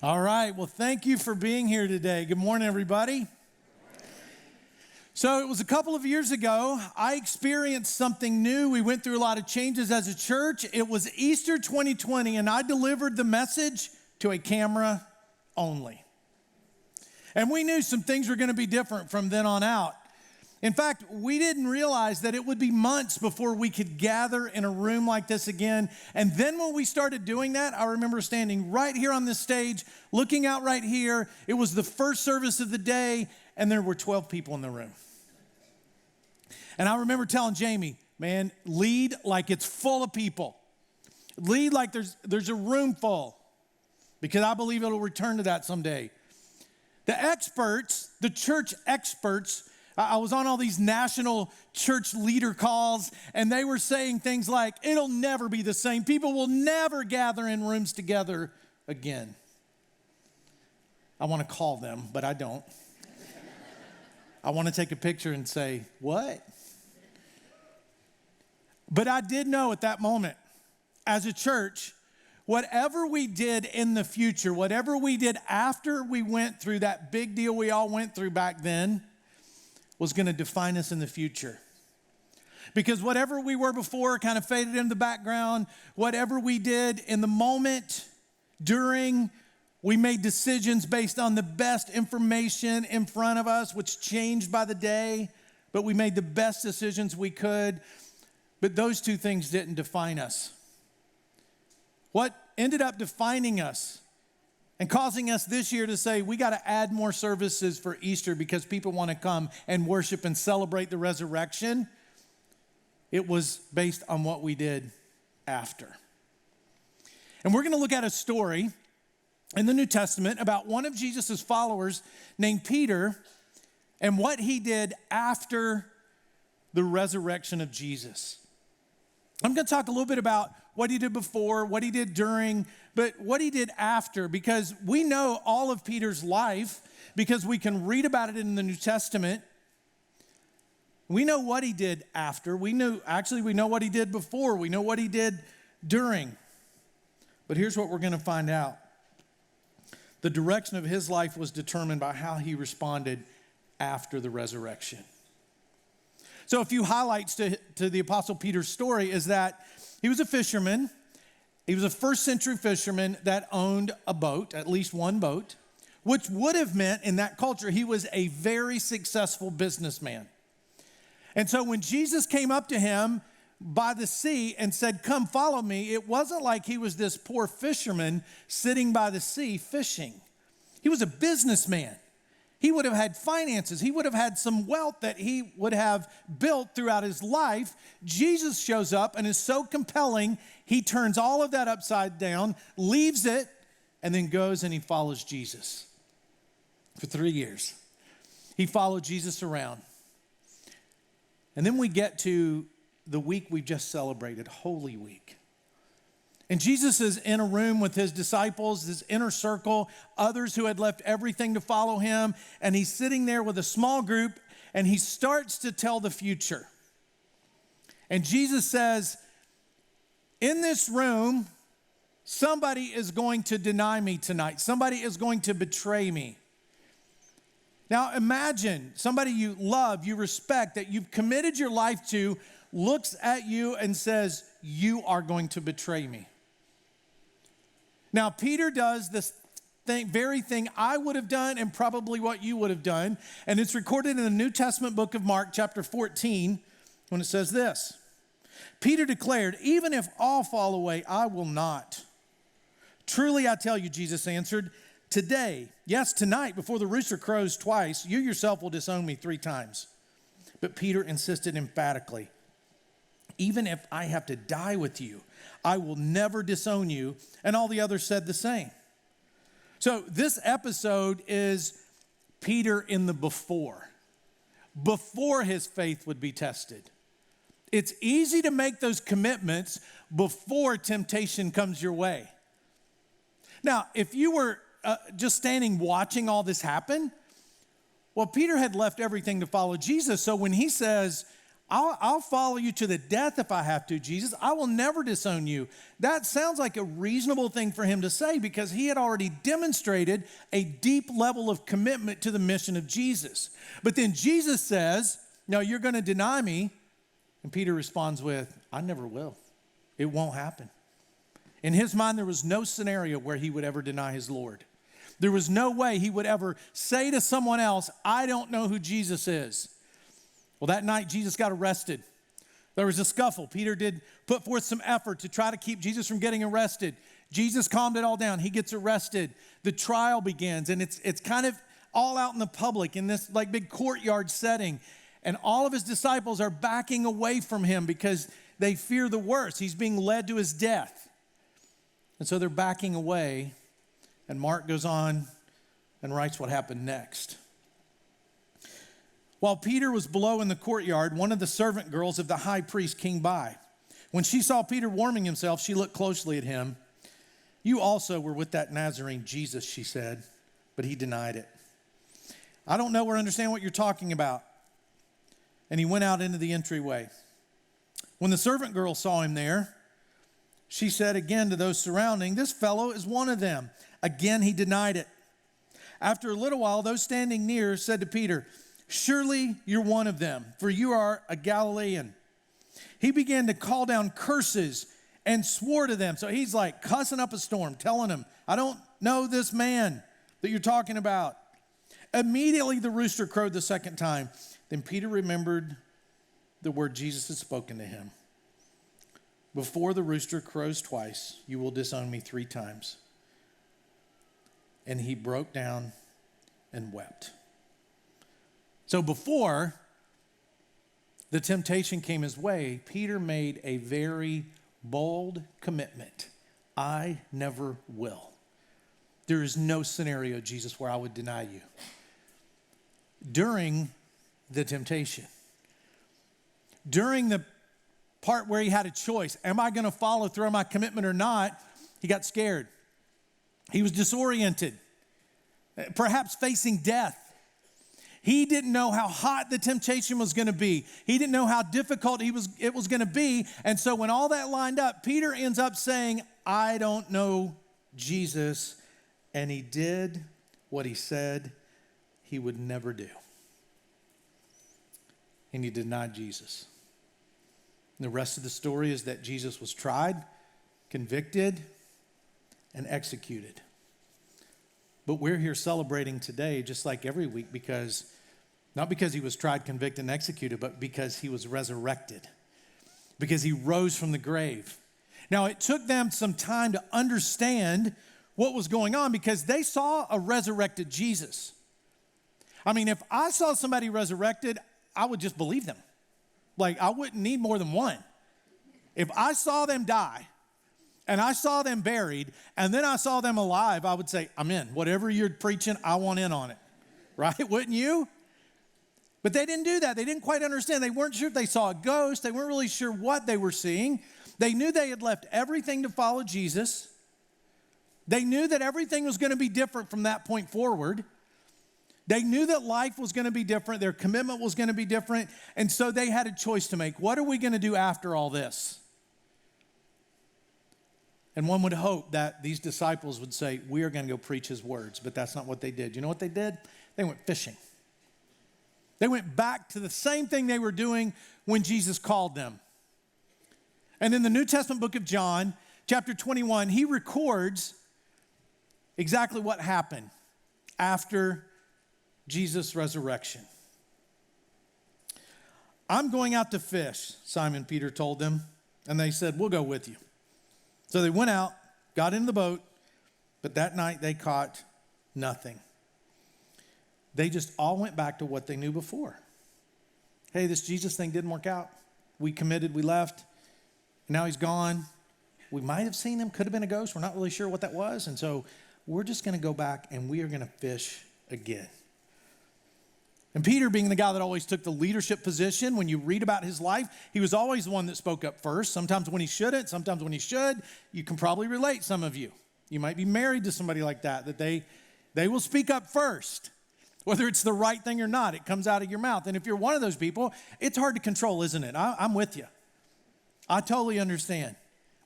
All right, well, thank you for being here today. Good morning, everybody. So it was a couple of years ago, I experienced something new. We went through a lot of changes as a church. It was Easter 2020, and I delivered the message to a camera only. And we knew some things were going to be different from then on out. In fact, we didn't realize that it would be months before we could gather in a room like this again. And then when we started doing that, I remember standing right here on this stage, looking out right here. It was the first service of the day, and there were 12 people in the room. And I remember telling Jamie, man, lead like it's full of people. Lead like there's a room full, because I believe it'll return to that someday. The experts, the church experts, I was on all these national church leader calls, and they were saying things like, it'll never be the same. People will never gather in rooms together again. I want to call them, but I don't. I want to take a picture and say, what? But I did know at that moment, as a church, whatever we did in the future, whatever we did after we went through that big deal we all went through back then, was going to define us in the future. Because whatever we were before kind of faded in the background. Whatever we did in the moment, we made decisions based on the best information in front of us, which changed by the day, but we made the best decisions we could. But those two things didn't define us. What ended up defining us and causing us this year to say, we got to add more services for Easter because people want to come and worship and celebrate the resurrection, it was based on what we did after. And we're going to look at a story in the New Testament about one of Jesus' followers named Peter and what he did after the resurrection of Jesus. I'm going to talk a little bit about what he did before, what he did during, but what he did after, because we know all of Peter's life because we can read about it in the New Testament. We know what he did after. We know what he did before. We know what he did during. But here's what we're going to find out. The direction of his life was determined by how he responded after the resurrection. So a few highlights to the Apostle Peter's story is that he was a fisherman. He was a first century fisherman that owned a boat, at least one boat, which would have meant in that culture he was a very successful businessman. And so when Jesus came up to him by the sea and said, come follow me, it wasn't like he was this poor fisherman sitting by the sea fishing. He was a businessman. He would have had finances. He would have had some wealth that he would have built throughout his life. Jesus shows up and is so compelling, he turns all of that upside down, leaves it, and then goes and he follows Jesus for 3 years. He followed Jesus around. And then we get to the week we've just celebrated, Holy Week. And Jesus is in a room with his disciples, his inner circle, others who had left everything to follow him. And he's sitting there with a small group and he starts to tell the future. And Jesus says, in this room, somebody is going to deny me tonight. Somebody is going to betray me. Now imagine somebody you love, you respect, that you've committed your life to, looks at you and says, you are going to betray me. Now, Peter does this very thing I would have done and probably what you would have done. And it's recorded in the New Testament book of Mark, chapter 14, when it says this. Peter declared, even if all fall away, I will not. Truly, I tell you, Jesus answered, today, yes, tonight, before the rooster crows twice, you yourself will disown me 3 times. But Peter insisted emphatically, even if I have to die with you, I will never disown you. And all the others said the same. So this episode is Peter in the before his faith would be tested. It's easy to make those commitments before temptation comes your way. Now, if you were just standing watching all this happen, well, Peter had left everything to follow Jesus. So when he says, I'll follow you to the death if I have to, Jesus. I will never disown you. That sounds like a reasonable thing for him to say because he had already demonstrated a deep level of commitment to the mission of Jesus. But then Jesus says, no, you're going to deny me. And Peter responds with, I never will. It won't happen. In his mind, there was no scenario where he would ever deny his Lord. There was no way he would ever say to someone else, I don't know who Jesus is. Well, that night, Jesus got arrested. There was a scuffle. Peter did put forth some effort to try to keep Jesus from getting arrested. Jesus calmed it all down. He gets arrested. The trial begins, and it's kind of all out in the public in this like big courtyard setting. And all of his disciples are backing away from him because they fear the worst. He's being led to his death. And so they're backing away. And Mark goes on and writes what happened next. While Peter was below in the courtyard, one of the servant girls of the high priest came by. When she saw Peter warming himself, she looked closely at him. You also were with that Nazarene Jesus, she said, but he denied it. I don't know or understand what you're talking about. And he went out into the entryway. When the servant girl saw him there, she said again to those surrounding, this fellow is one of them. Again, he denied it. After a little while, those standing near said to Peter, surely you're one of them, for you are a Galilean. He began to call down curses and swore to them. So he's like cussing up a storm, telling them, I don't know this man that you're talking about. Immediately the rooster crowed the second time. Then Peter remembered the word Jesus had spoken to him. Before the rooster crows twice, you will disown me 3 times. And he broke down and wept. So before the temptation came his way, Peter made a very bold commitment. I never will. There is no scenario, Jesus, where I would deny you. During the temptation, during the part where he had a choice, am I going to follow through on my commitment or not? He got scared. He was disoriented, perhaps facing death. He didn't know how hot the temptation was going to be. He didn't know how difficult it was going to be. And so when all that lined up, Peter ends up saying, I don't know Jesus. And he did what he said he would never do. And he denied Jesus. And the rest of the story is that Jesus was tried, convicted, and executed. But we're here celebrating today, just like every week, not because he was tried, convicted, and executed, but because he was resurrected, because he rose from the grave. Now, it took them some time to understand what was going on because they saw a resurrected Jesus. I mean, if I saw somebody resurrected, I would just believe them. Like, I wouldn't need more than one. If I saw them die, and I saw them buried, and then I saw them alive, I would say, I'm in. Whatever you're preaching, I want in on it. Right? Wouldn't you? But they didn't do that. They didn't quite understand. They weren't sure if they saw a ghost. They weren't really sure what they were seeing. They knew they had left everything to follow Jesus. They knew that everything was going to be different from that point forward. They knew that life was going to be different. Their commitment was going to be different. And so they had a choice to make. What are we going to do after all this? And one would hope that these disciples would say, we are going to go preach his words. But that's not what they did. You know what they did? They went fishing. They went back to the same thing they were doing when Jesus called them. And in the New Testament book of John, chapter 21, he records exactly what happened after Jesus' resurrection. I'm going out to fish, Simon Peter told them. And they said, we'll go with you. So they went out, got in the boat, but that night they caught nothing. They just all went back to what they knew before. Hey, this Jesus thing didn't work out. We committed, we left. Now he's gone. We might have seen him, could have been a ghost. We're not really sure what that was. And so we're just going to go back and we are going to fish again. And Peter, being the guy that always took the leadership position, when you read about his life, he was always the one that spoke up first. Sometimes when he shouldn't, sometimes when he should. You can probably relate, some of you. You might be married to somebody like that they will speak up first. whether it's the right thing or not. It comes out of your mouth. And if you're one of those people, it's hard to control, isn't it? I'm with you. I totally understand.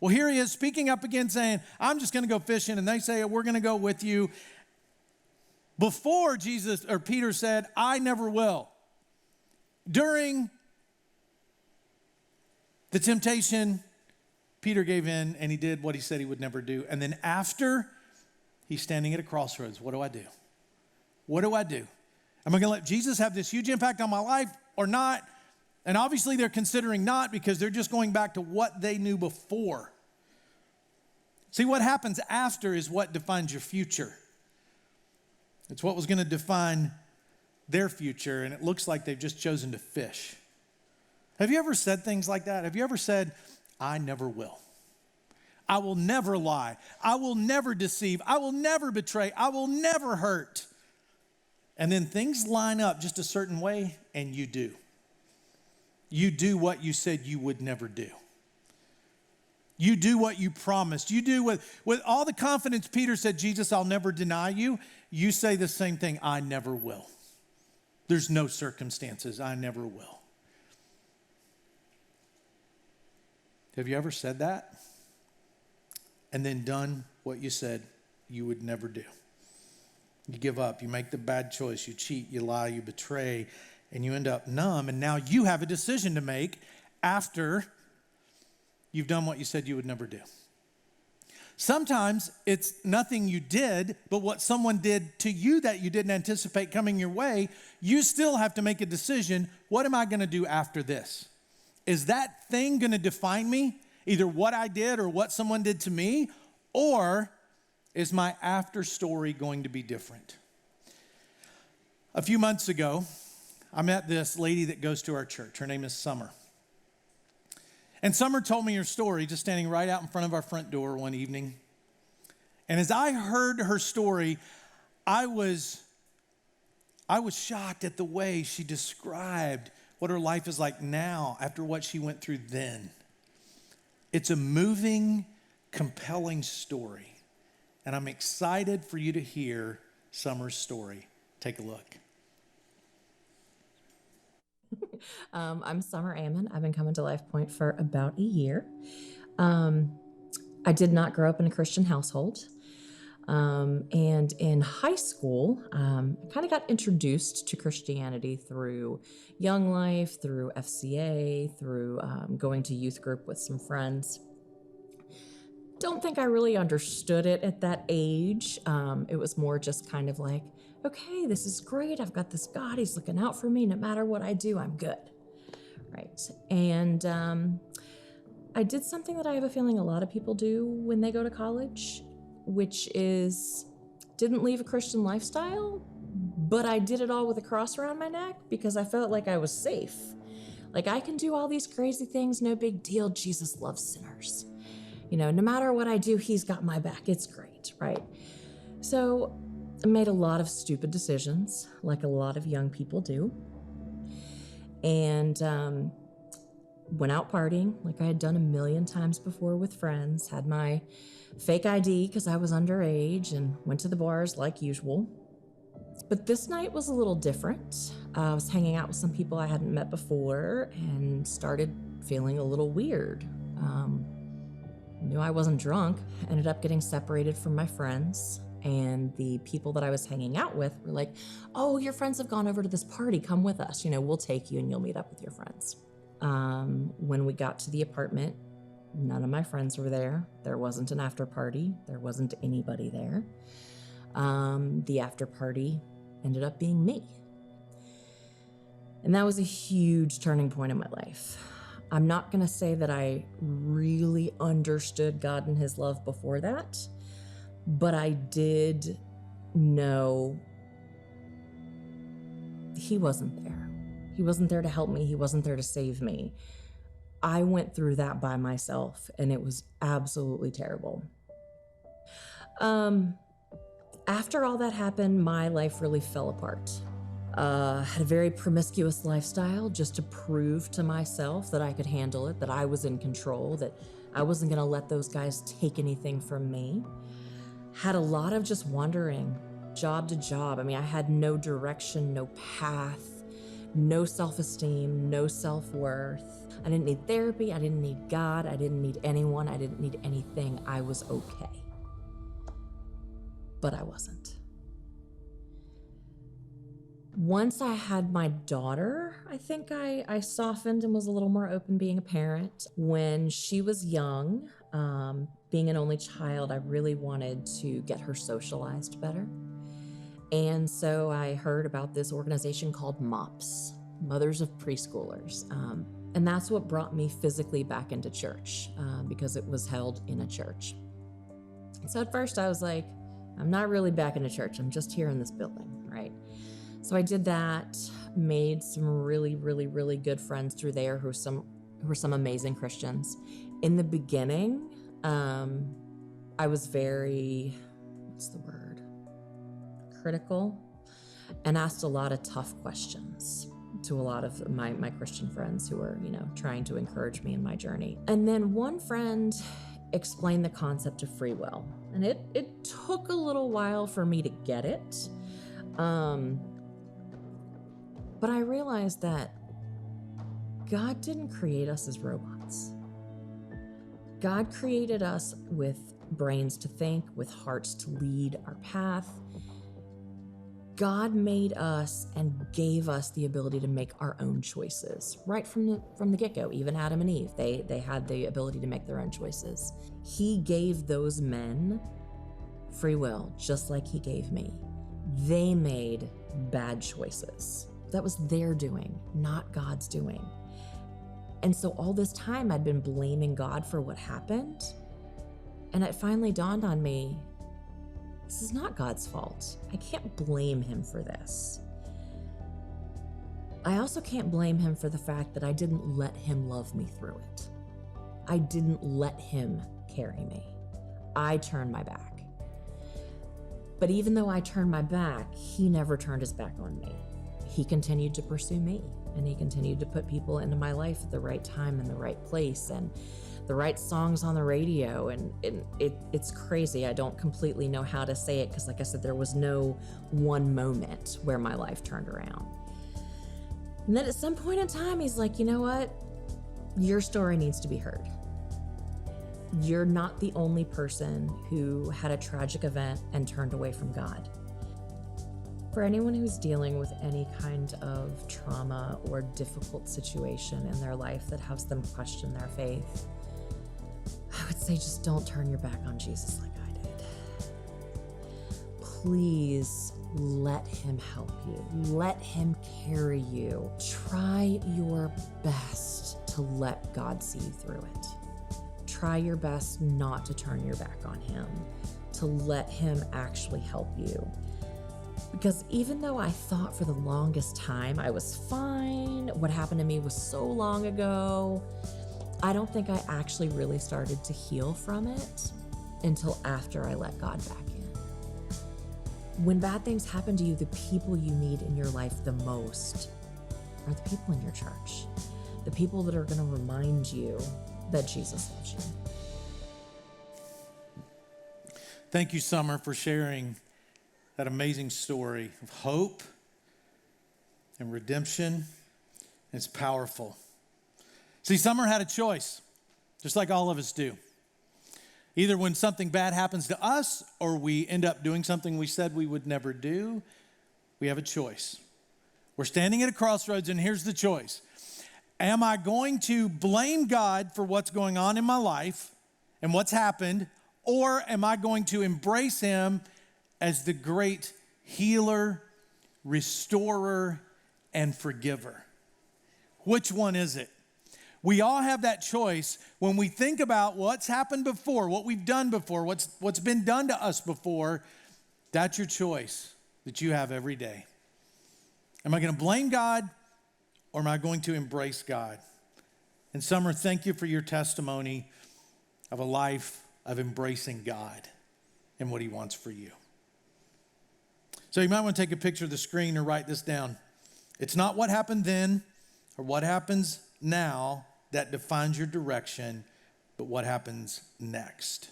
Well, here he is speaking up again saying, I'm just going to go fishing. And they say, we're going to go with you. Before Peter said, I never will. During the temptation, Peter gave in and he did what he said he would never do. And then after, he's standing at a crossroads. What do I do? What do I do? Am I going to let Jesus have this huge impact on my life or not? And obviously they're considering not, because they're just going back to what they knew before. See, what happens after is what defines your future. It's what was going to define their future, and it looks like they've just chosen to fish. Have you ever said things like that? Have you ever said, I never will? I will never lie. I will never deceive. I will never betray. I will never hurt. And then things line up just a certain way, and you do. You do what you said you would never do. You do what you promised. You do with all the confidence Peter said, Jesus, I'll never deny you. You say the same thing, I never will. There's no circumstances, I never will. Have you ever said that? And then done what you said you would never do? You give up, you make the bad choice, you cheat, you lie, you betray, and you end up numb, and now you have a decision to make after you've done what you said you would never do. Sometimes it's nothing you did, but what someone did to you that you didn't anticipate coming your way. You still have to make a decision. What am I going to do after this? Is that thing going to define me? Either what I did or what someone did to me? Or is my after story going to be different? A few months ago, I met this lady that goes to our church. Her name is Summer. And Summer told me her story just standing right out in front of our front door one evening. And as I heard her story, I was shocked at the way she described what her life is like now after what she went through then. It's a moving, compelling story. And I'm excited for you to hear Summer's story. Take a look. I'm Summer Ammon. I've been coming to Lifepointe for about a year. I did not grow up in a Christian household. And in high school, I kind of got introduced to Christianity through Young Life, through FCA, through going to youth group with some friends. Don't think I really understood it at that age. It was more just kind of like, okay, this is great. I've got this God. He's looking out for me. No matter what I do, I'm good. Right. And I did something that I have a feeling a lot of people do when they go to college, which is didn't leave a Christian lifestyle, but I did it all with a cross around my neck because I felt like I was safe. Like, I can do all these crazy things, no big deal. Jesus loves sinners. You know, no matter what I do, he's got my back. It's great, right? So I made a lot of stupid decisions, like a lot of young people do. And went out partying like I had done a million times before with friends, had my fake ID because I was underage, and went to the bars like usual. But this night was a little different. I was hanging out with some people I hadn't met before and started feeling a little weird. Knew I wasn't drunk, ended up getting separated from my friends, and the people that I was hanging out with were like, oh, your friends have gone over to this party, come with us, we'll take you and you'll meet up with your friends. When we got to the apartment, none of my friends were there. There wasn't an after party. There wasn't anybody there. The after party ended up being me. And that was a huge turning point in my life. I'm not going to say that I really understood God and his love before that, but I did know he wasn't there. He wasn't there to help me. He wasn't there to save me. I went through that by myself, and it was absolutely terrible. After all that happened, my life really fell apart. Had a very promiscuous lifestyle just to prove to myself that I could handle it, that I was in control, that I wasn't going to let those guys take anything from me. Had a lot of just wondering, job to job. I mean, I had no direction, no path, no self-esteem, no self-worth. I didn't need therapy. I didn't need God. I didn't need anyone. I didn't need anything. I was okay. But I wasn't. Once I had my daughter, I think I softened and was a little more open being a parent. When she was young, being an only child, I really wanted to get her socialized better. And so I heard about this organization called MOPS, Mothers of Preschoolers. And that's what brought me physically back into church, because it was held in a church. So at first I was like, I'm not really back into church. I'm just here in this building, right? So I did that, made some really, really, really good friends through there who were some amazing Christians. In the beginning, I was very, critical, and asked a lot of tough questions to a lot of my Christian friends who were, trying to encourage me in my journey. And then one friend explained the concept of free will, and it took a little while for me to get it. But I realized that God didn't create us as robots. God created us with brains to think, with hearts to lead our path. God made us and gave us the ability to make our own choices right from the get-go. Even Adam and Eve, they had the ability to make their own choices. He gave those men free will, just like he gave me. They made bad choices. That was their doing, not God's doing. And so all this time I'd been blaming God for what happened. And it finally dawned on me, this is not God's fault. I can't blame him for this. I also can't blame him for the fact that I didn't let him love me through it. I didn't let him carry me. I turned my back. But even though I turned my back, he never turned his back on me. He continued to pursue me, and he continued to put people into my life at the right time and the right place and the right songs on the radio. And it's crazy. I don't completely know how to say it because, like I said, there was no one moment where my life turned around. And then at some point in time, he's like, you know what? Your story needs to be heard. You're not the only person who had a tragic event and turned away from God. For anyone who's dealing with any kind of trauma or difficult situation in their life that has them question their faith, I would say just don't turn your back on Jesus like I did. Please let him help you. Let him carry you. Try your best to let God see you through it. Try your best not to turn your back on him, to let him actually help you. Because even though I thought for the longest time I was fine, what happened to me was so long ago, I don't think I actually really started to heal from it until after I let God back in. When bad things happen to you, the people you need in your life the most are the people in your church, the people that are going to remind you that Jesus loves you. Thank you, Summer, for sharing that amazing story of hope and redemption. It's powerful. See, Summer had a choice, just like all of us do. Either when something bad happens to us or we end up doing something we said we would never do, we have a choice. We're standing at a crossroads, and here's the choice. Am I going to blame God for what's going on in my life and what's happened, or am I going to embrace him as the great healer, restorer, and forgiver? Which one is it? We all have that choice when we think about what's happened before, what we've done before, what's been done to us before. That's your choice that you have every day. Am I going to blame God, or am I going to embrace God? And Summer, thank you for your testimony of a life of embracing God and what he wants for you. So you might want to take a picture of the screen or write this down. It's not what happened then or what happens now that defines your direction, but what happens next.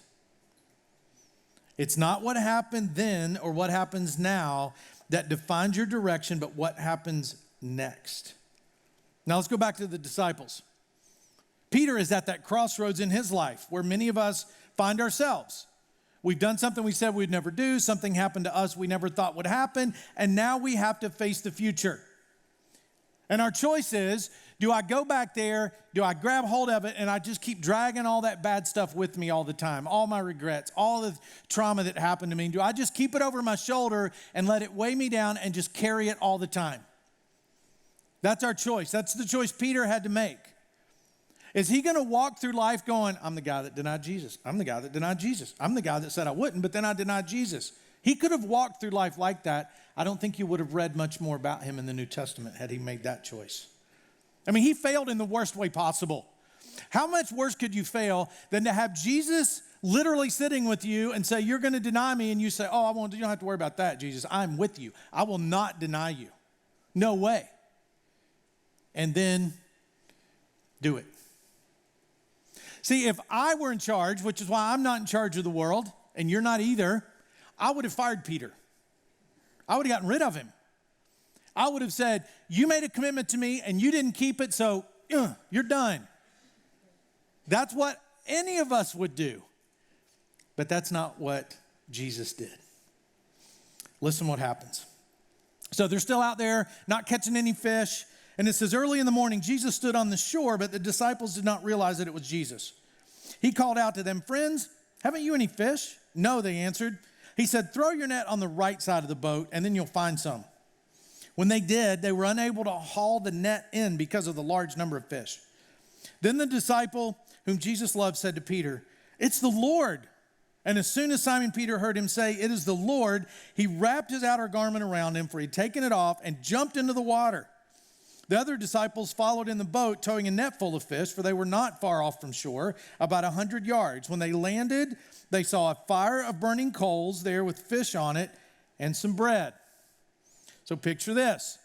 It's not what happened then or what happens now that defines your direction, but what happens next. Now let's go back to the disciples. Peter is at that crossroads in his life where many of us find ourselves. We've done something we said we'd never do. Something happened to us we never thought would happen. And now we have to face the future. And our choice is, do I go back there? Do I grab hold of it and I just keep dragging all that bad stuff with me all the time? All my regrets, all the trauma that happened to me. Do I just keep it over my shoulder and let it weigh me down and just carry it all the time? That's our choice. That's the choice Peter had to make. Is he going to walk through life going, I'm the guy that denied Jesus. I'm the guy that denied Jesus. I'm the guy that said I wouldn't, but then I denied Jesus. He could have walked through life like that. I don't think you would have read much more about him in the New Testament had he made that choice. I mean, he failed in the worst way possible. How much worse could you fail than to have Jesus literally sitting with you and say, you're going to deny me, and you say, oh, I won't, you don't have to worry about that, Jesus. I'm with you. I will not deny you. No way. And then do it. See, if I were in charge, which is why I'm not in charge of the world, and you're not either, I would have fired Peter. I would have gotten rid of him. I would have said, you made a commitment to me and you didn't keep it, so you're done. That's what any of us would do. But that's not what Jesus did. Listen what happens. So they're still out there, not catching any fish. And it says, early in the morning, Jesus stood on the shore, but the disciples did not realize that it was Jesus. He called out to them, friends, haven't you any fish? No, they answered. He said, throw your net on the right side of the boat, and then you'll find some. When they did, they were unable to haul the net in because of the large number of fish. Then the disciple whom Jesus loved said to Peter, it's the Lord. And as soon as Simon Peter heard him say, it is the Lord, he wrapped his outer garment around him, for he'd taken it off, and jumped into the water. The other disciples followed in the boat, towing a net full of fish, for they were not far off from shore, about 100 yards. When they landed, they saw a fire of burning coals there with fish on it and some bread. So picture this.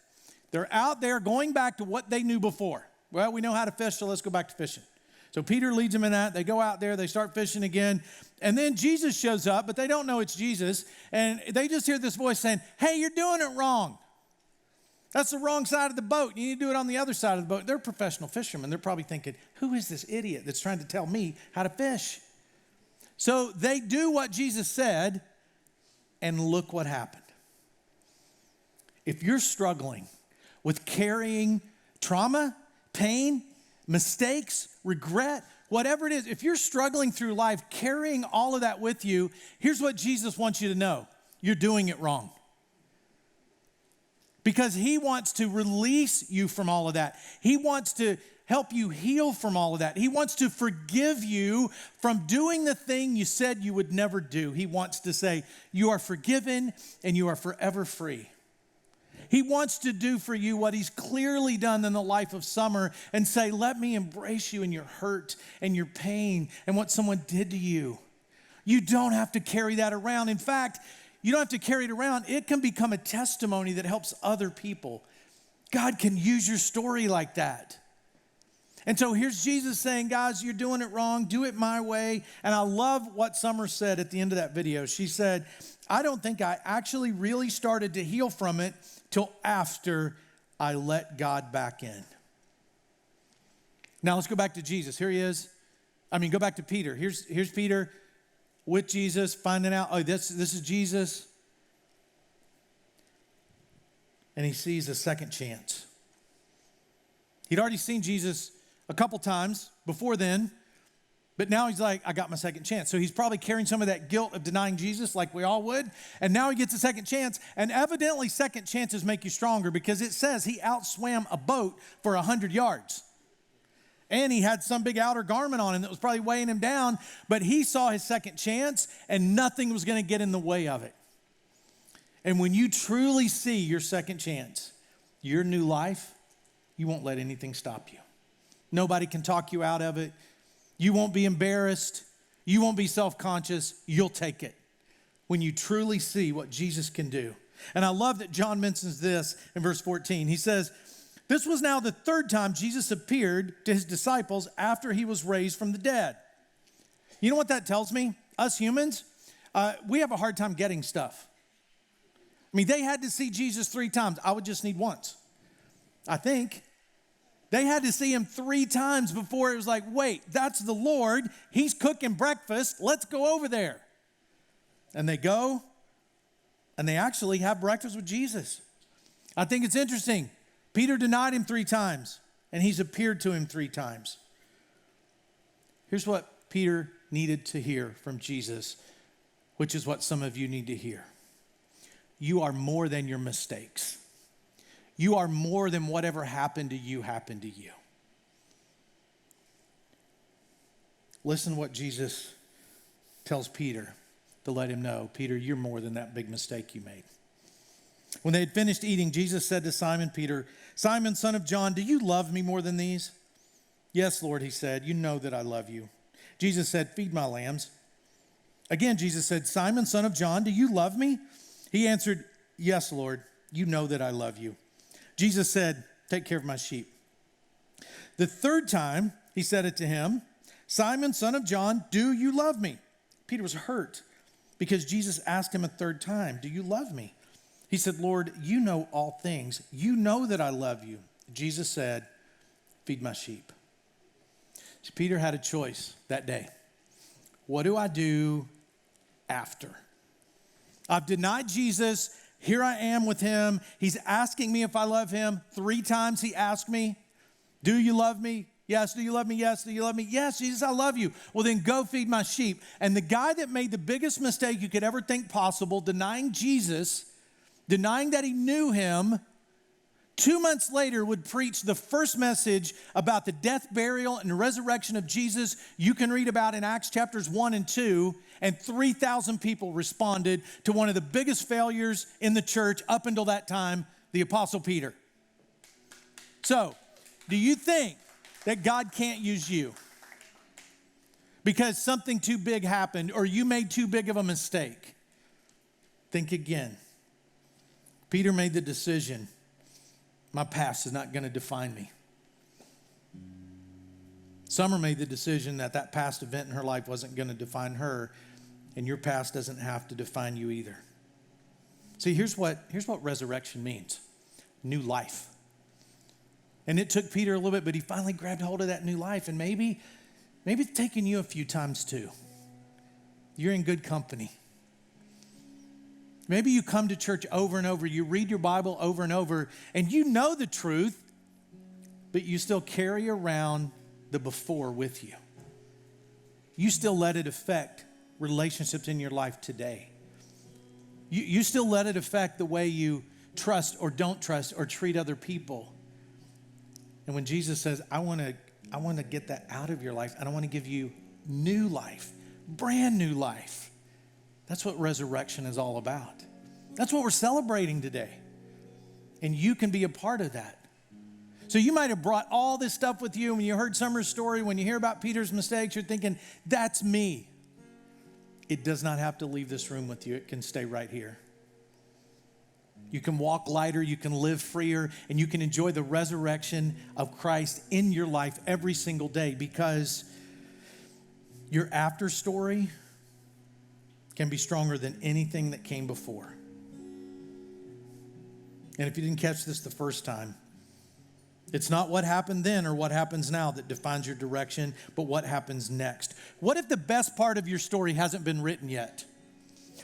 They're out there going back to what they knew before. Well, we know how to fish, so let's go back to fishing. So Peter leads them in that. They go out there, they start fishing again. And then Jesus shows up, but they don't know it's Jesus. And they just hear this voice saying, hey, you're doing it wrong. That's the wrong side of the boat. You need to do it on the other side of the boat. They're professional fishermen. They're probably thinking, who is this idiot that's trying to tell me how to fish? So they do what Jesus said, and look what happened. If you're struggling with carrying trauma, pain, mistakes, regret, whatever it is, if you're struggling through life carrying all of that with you, here's what Jesus wants you to know. You're doing it wrong. Because he wants to release you from all of that. He wants to help you heal from all of that. He wants to forgive you from doing the thing you said you would never do. He wants to say, you are forgiven and you are forever free. He wants to do for you what he's clearly done in the life of Summer and say, let me embrace you in your hurt and your pain and what someone did to you. You don't have to carry that around. In fact, you don't have to carry it around. It can become a testimony that helps other people. God can use your story like that. And so here's Jesus saying, guys, you're doing it wrong. Do it my way. And I love what Summer said at the end of that video. She said, I don't think I actually really started to heal from it till after I let God back in. Now let's go back to Jesus. Here he is. Go back to Peter. Here's Peter with Jesus, finding out, oh, this is Jesus. And he sees a second chance. He'd already seen Jesus a couple times before then, but now he's like, I got my second chance. So he's probably carrying some of that guilt of denying Jesus like we all would. And now he gets a second chance. And evidently second chances make you stronger because it says he outswam a boat for 100 yards. And he had some big outer garment on him that was probably weighing him down, but he saw his second chance and nothing was going to get in the way of it. And when you truly see your second chance, your new life, you won't let anything stop you. Nobody can talk you out of it. You won't be embarrassed. You won't be self-conscious. You'll take it when you truly see what Jesus can do. And I love that John mentions this in verse 14. He says, this was now the third time Jesus appeared to his disciples after he was raised from the dead. You know what that tells me? Us humans, we have a hard time getting stuff. I mean, they had to see Jesus 3 times. I would just need once, I think. They had to see him 3 times before it was like, wait, that's the Lord. He's cooking breakfast. Let's go over there. And they go, and they actually have breakfast with Jesus. I think it's interesting. Peter denied him 3 times, and he's appeared to him 3 times. Here's what Peter needed to hear from Jesus, which is what some of you need to hear. You are more than your mistakes. You are more than whatever happened to you happened to you. Listen to what Jesus tells Peter to let him know. Peter, you're more than that big mistake you made. When they had finished eating, Jesus said to Simon Peter, Simon, son of John, do you love me more than these? Yes, Lord, he said, you know that I love you. Jesus said, feed my lambs. Again, Jesus said, Simon, son of John, do you love me? He answered, yes, Lord, you know that I love you. Jesus said, take care of my sheep. The 3rd time he said it to him, Simon, son of John, do you love me? Peter was hurt because Jesus asked him a 3rd time, do you love me? He said, Lord, you know all things. You know that I love you. Jesus said, feed my sheep. So Peter had a choice that day. What do I do after? I've denied Jesus. Here I am with him. He's asking me if I love him. 3 times he asked me, do you love me? Yes. Do you love me? Yes. Do you love me? Yes, Jesus, I love you. Well, then go feed my sheep. And the guy that made the biggest mistake you could ever think possible, denying Jesus, denying that he knew him, 2 months later would preach the first message about the death, burial, and resurrection of Jesus you can read about in Acts chapters 1 and 2, and 3,000 people responded to one of the biggest failures in the church up until that time, the Apostle Peter. So, do you think that God can't use you because something too big happened or you made too big of a mistake? Think again. Peter made the decision, my past is not going to define me. Summer made the decision that that past event in her life wasn't going to define her, and your past doesn't have to define you either. See, here's what resurrection means. New life. And it took Peter a little bit, but he finally grabbed hold of that new life, and maybe it's taken you a few times too. You're in good company. Maybe you come to church over and over, you read your Bible over and over, and you know the truth, but you still carry around the before with you. You still let it affect relationships in your life today. You still let it affect the way you trust or don't trust or treat other people. And when Jesus says, I want to get that out of your life, and I want to give you new life, brand new life. That's what resurrection is all about. That's what we're celebrating today. And you can be a part of that. So you might have brought all this stuff with you. When you heard Summer's story, when you hear about Peter's mistakes, you're thinking, that's me. It does not have to leave this room with you. It can stay right here. You can walk lighter, you can live freer, and you can enjoy the resurrection of Christ in your life every single day, because your after story can be stronger than anything that came before. And if you didn't catch this the first time, it's not what happened then or what happens now that defines your direction, but what happens next. What if the best part of your story hasn't been written yet?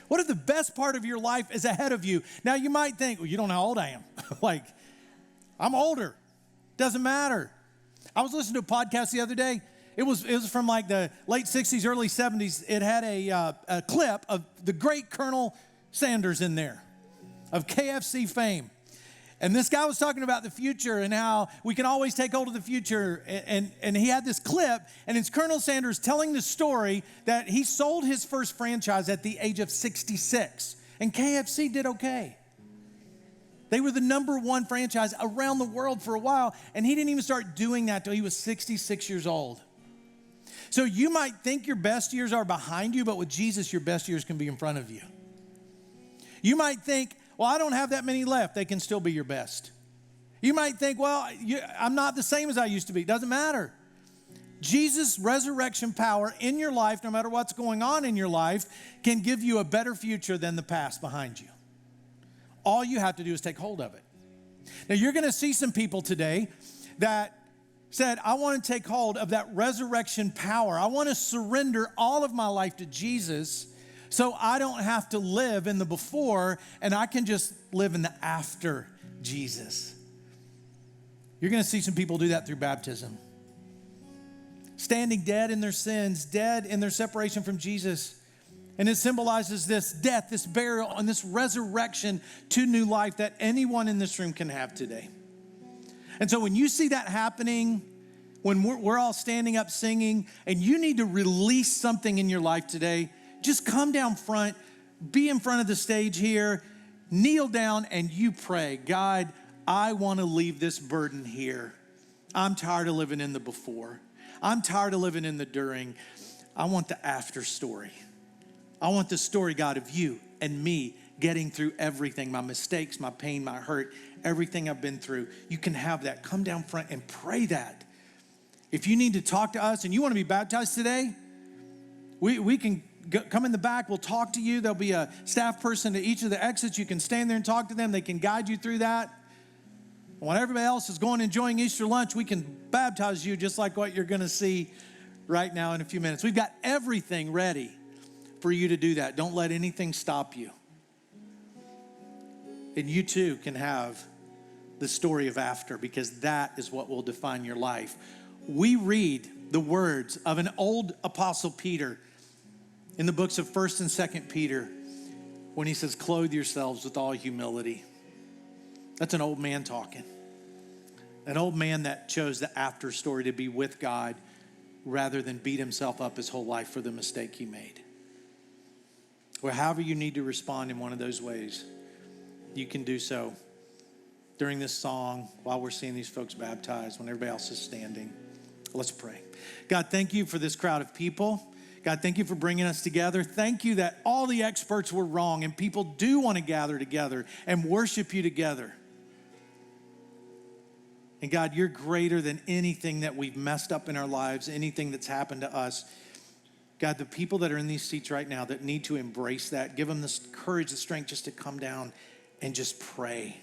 What if the best part of your life is ahead of you? Now you might think, well, you don't know how old I am. Like, I'm older. Doesn't matter. I was listening to a podcast the other day. It was from like the late 60s, early 70s. It had a clip of the great Colonel Sanders in there of KFC fame. And this guy was talking about the future and how we can always take hold of the future. And he had this clip, and it's Colonel Sanders telling the story that he sold his first franchise at the age of 66. And KFC did okay. They were the #1 franchise around the world for a while, and he didn't even start doing that till he was 66 years old. So you might think your best years are behind you, but with Jesus, your best years can be in front of you. You might think, well, I don't have that many left. They can still be your best. You might think, well, I'm not the same as I used to be. Doesn't matter. Jesus' resurrection power in your life, no matter what's going on in your life, can give you a better future than the past behind you. All you have to do is take hold of it. Now, you're going to see some people today that said, I want to take hold of that resurrection power. I want to surrender all of my life to Jesus so I don't have to live in the before and I can just live in the after Jesus. You're going to see some people do that through baptism. Standing dead in their sins, dead in their separation from Jesus. And it symbolizes this death, this burial, and this resurrection to new life that anyone in this room can have today. And so when you see that happening, when we're all standing up singing, and you need to release something in your life today, just come down front, be in front of the stage here, kneel down, and you pray, God, I want to leave this burden here. I'm tired of living in the before. I'm tired of living in the during. I want the after story. I want the story, God, of you and me getting through everything, my mistakes, my pain, my hurt, everything I've been through. You can have that. Come down front and pray that. If you need to talk to us and you want to be baptized today, we can come in the back. We'll talk to you. There'll be a staff person at each of the exits. You can stand there and talk to them. They can guide you through that. When everybody else is going enjoying Easter lunch, we can baptize you just like what you're going to see right now in a few minutes. We've got everything ready for you to do that. Don't let anything stop you. And you too can have the story of after, because that is what will define your life. We read the words of an old apostle Peter in the books of 1st and 2nd Peter when he says, clothe yourselves with all humility. That's an old man talking. An old man that chose the after story to be with God rather than beat himself up his whole life for the mistake he made. Or however you need to respond in one of those ways, you can do so during this song while we're seeing these folks baptized, when everybody else is standing. Let's pray. God, thank you for this crowd of people. God, thank you for bringing us together. Thank you that all the experts were wrong and people do want to gather together and worship you together. And God, you're greater than anything that we've messed up in our lives, anything that's happened to us. God, the people that are in these seats right now that need to embrace that, give them the courage, the strength just to come down and just pray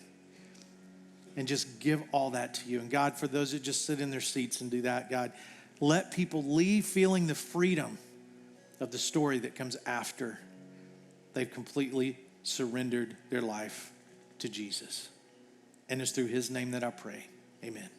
and just give all that to you. And God, for those that just sit in their seats and do that, God, let people leave feeling the freedom of the story that comes after they've completely surrendered their life to Jesus. And it's through his name that I pray. Amen.